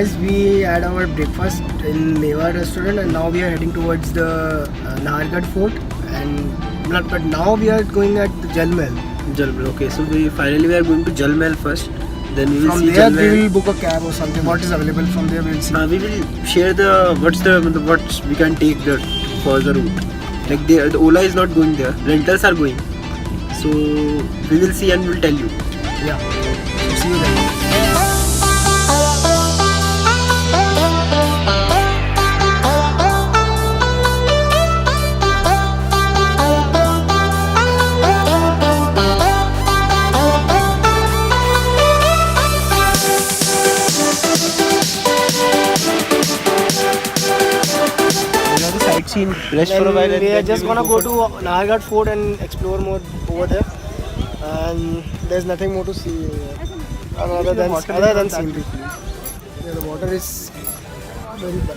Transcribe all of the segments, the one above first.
guys, we had our breakfast in Leva restaurant and now we are heading towards the Nahargarh fort, but now we are going at the Jal Mahal. Jal Mahal. Okay, so we are going to Jal Mahal first. Then we will from see there Jal Mahal. we will book a cab or something. What is available from there we will see. We will share what we can take there for the route. Like the Ola is not going there. Rentals are going. So we will see and we will tell you. Yeah. So see you then. Rest for a while. We are just gonna go to Nahargarh fort and explore more over there. And there's nothing more to see here. Other than scenery. Yeah, the water is very bad.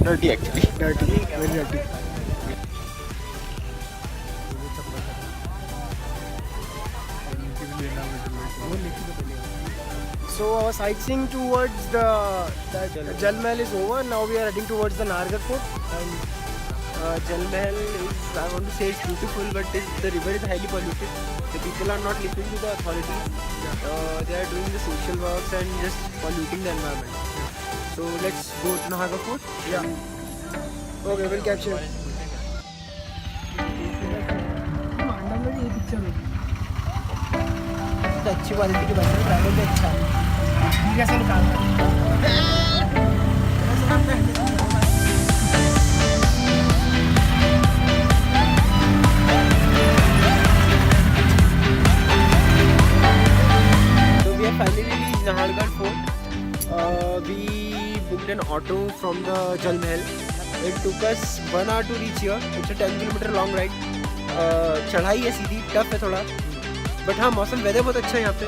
Dirty actually. Dirty, very dirty. So our sightseeing towards the Jal Mahal is over. Now we are heading towards the Nahargarh fort. Jal Mahal is, I want to say it's beautiful, but the river is highly polluted. The people are not listening to the authorities. They are doing the social works and just polluting the environment. So let's go to Nahargarh fort. Yeah. Okay, we'll capture. अच्छी quality की बस है, driver भी अच्छा है। कैसे निकालना finally reached Nahargarh fort. We booked an auto from the Jal Mahal. It took us 1 hour to reach here. It's a 10 kilometer long ride. चढ़ाई है सीधी, टफ है थोड़ा, बट हाँ मौसम वेदर बहुत अच्छा है यहाँ पे।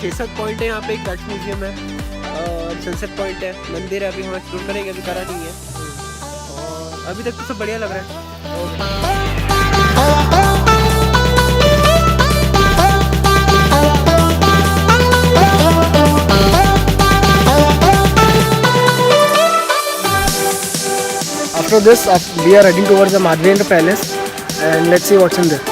6-7 पॉइंट है यहाँ पे, एक डच म्यूजियम है, सनसेट पॉइंट है, मंदिर है, अभी हम एक्सप्लोर करेंगे, अभी करा नहीं है। और अभी तक तो सब बढ़िया लग रहा है। After this, we are heading towards the Madhvendra Palace and let's see what's in there.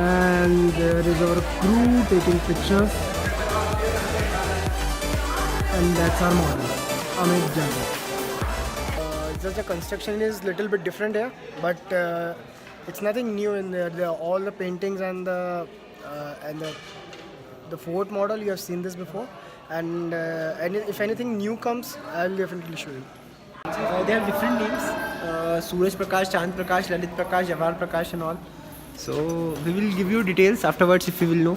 And there is our crew taking pictures, and that's our model, Amit Jal. Just the construction is little bit different here, but it's nothing new in there. All the paintings and the fort model, you have seen this before, and if anything new comes, I'll definitely show you. They have different names: Suraj Prakash, Chand Prakash, Lalit Prakash, Jawahar Prakash, and all. So we will give you details afterwards if you will know.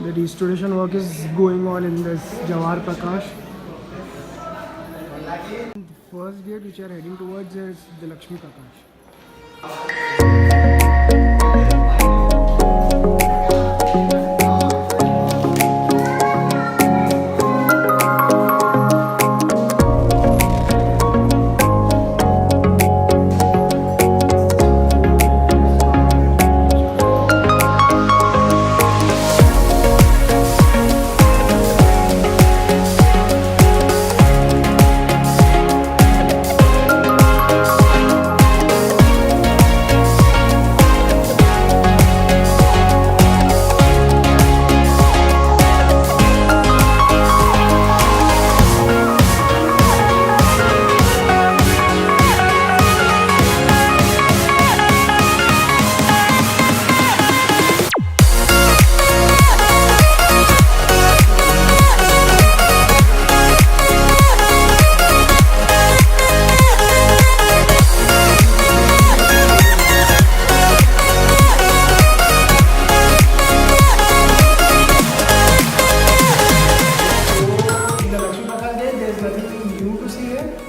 The restoration work is going on in this Jawahar Prakash. The first gate which we are heading towards is the Lakshmi Prakash.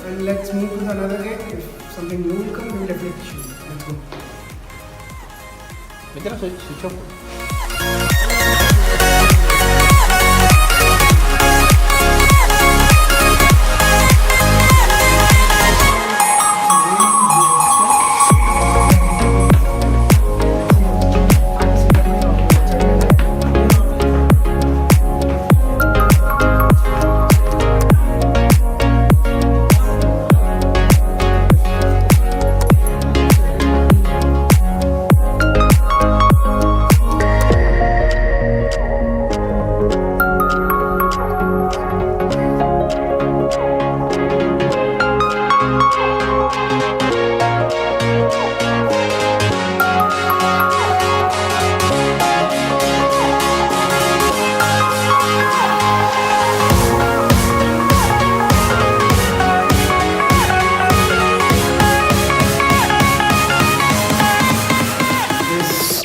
And let's move to another gate. If something new will come, we will definitely show you. Let's go. switch off.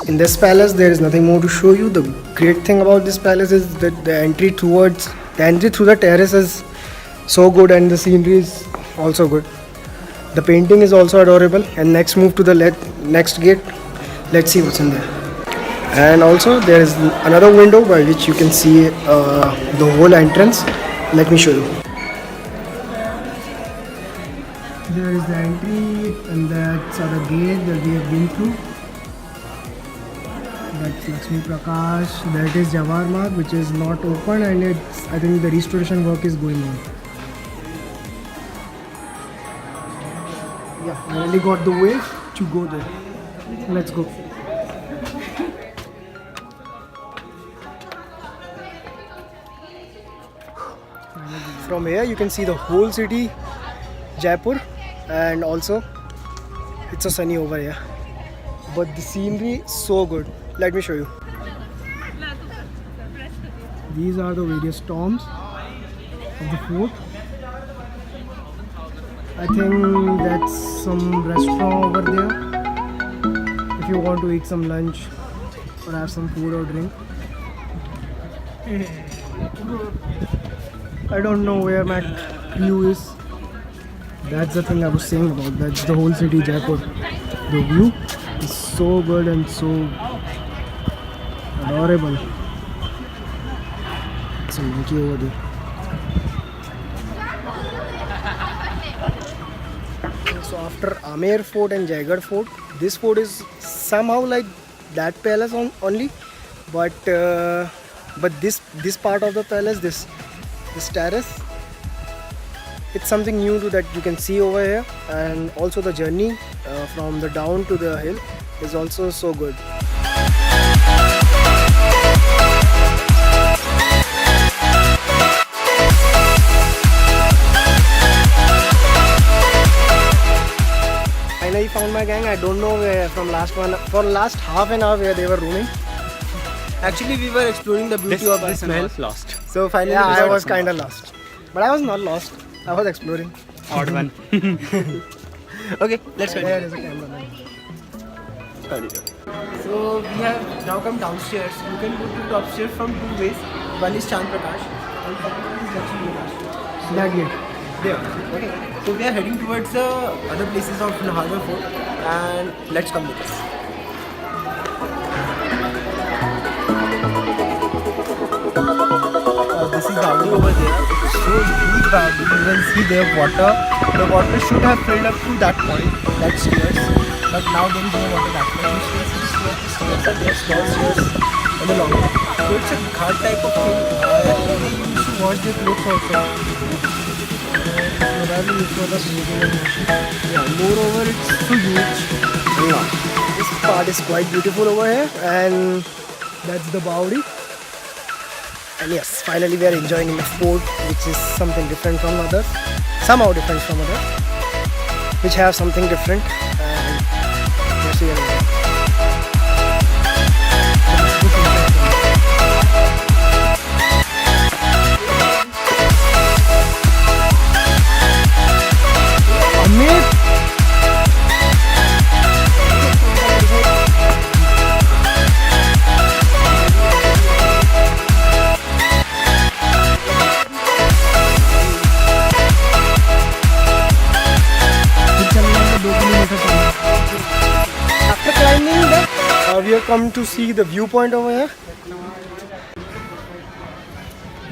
In this palace, there is nothing more to show you. The great thing about this palace is that the entry through the terrace is so good, and the scenery is also good. The painting is also adorable. And next, move to the next gate. Let's see what's in there. And also there is another window by which you can see the whole entrance. Let me show you. There is the entry, and that's the gate that we have been through. That's Lakshmi Prakash. That is Jawar Marg, which is not open, and I think the restoration work is going on. Yeah, I only got the way to go there. Let's go. From here you can see the whole city, Jaipur, and also it's so sunny over here. But the scenery is so good. Let me show you. These are the various tombs of the fort. I think that's some restaurant over there. If you want to eat some lunch or have some food or drink. I don't know where my view is. That's the thing I was saying about. That's the whole city, Jaipur. The view is so good and so adorable. It's a monkey over there. So after Amer Fort and Jaigarh Fort, this fort is somehow like that palace only, but this part of the palace, this terrace, it's something new that you can see over here. And also the journey from the down to the hill is also so good. Finally found my gang. I don't know where for last half an hour where they were roaming. Actually, we were exploring the beauty of this mahal. Lost. So finally, Yeah, we I got was kind of lost, but I was not lost. I was exploring. Odd one. Okay, let's go. There is a cameraman. So we have now come downstairs. You can go to the upstairs from two ways. One is Chand Prakash and second is Lakshmi Prakash. That gate. There. Okay. So we are heading towards the other places of Nahargarh Fort, and let's come with us. This is Dowdy over there. It's so huge Dowdy. You can see there water. The water should have filled up to that point, that stairs. But now there is no water that much. You still see the stairs and there are small stairs on the long way. So it's a ghat type of thing. They used to wash their clothes also. Probably it was a swimming and washing. Yeah, moreover it's so huge. Yeah. This part is quite beautiful over here, and that's the Baudi. And yes, finally we are enjoying the fort, which is something different from others. Somehow different from others, which have something different. And yes, we are enjoying. Amit! have come to see the viewpoint over here.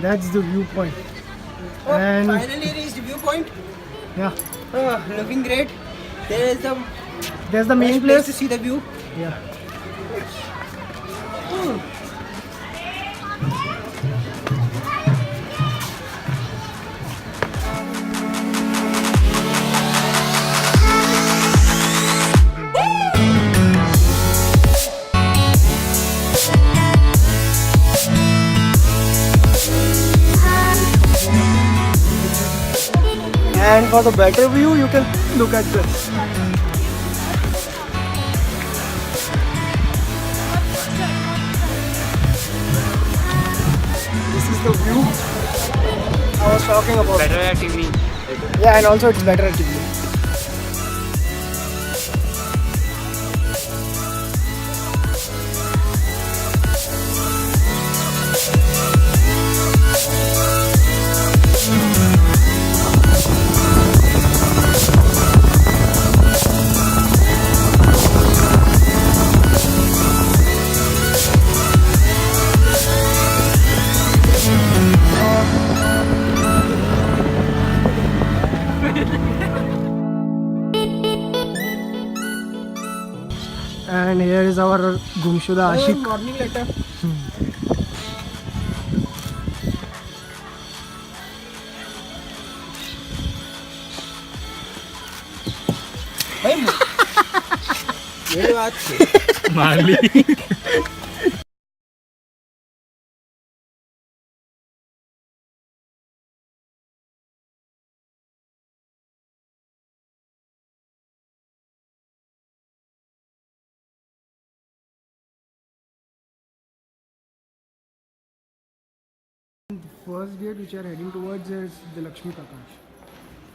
That's the viewpoint. And Finally reached viewpoint. yeah, Looking great. There is the there's the main place to place. see the view. Yeah. And for the better view, you can look at this. This is the view I was talking about. Better at TV. Yeah, and also it's better at TV. And here is our Gumshuda Ashik. Morning letter. ये बात मार ली First gate which are heading towards is the Lakshmi Prakash.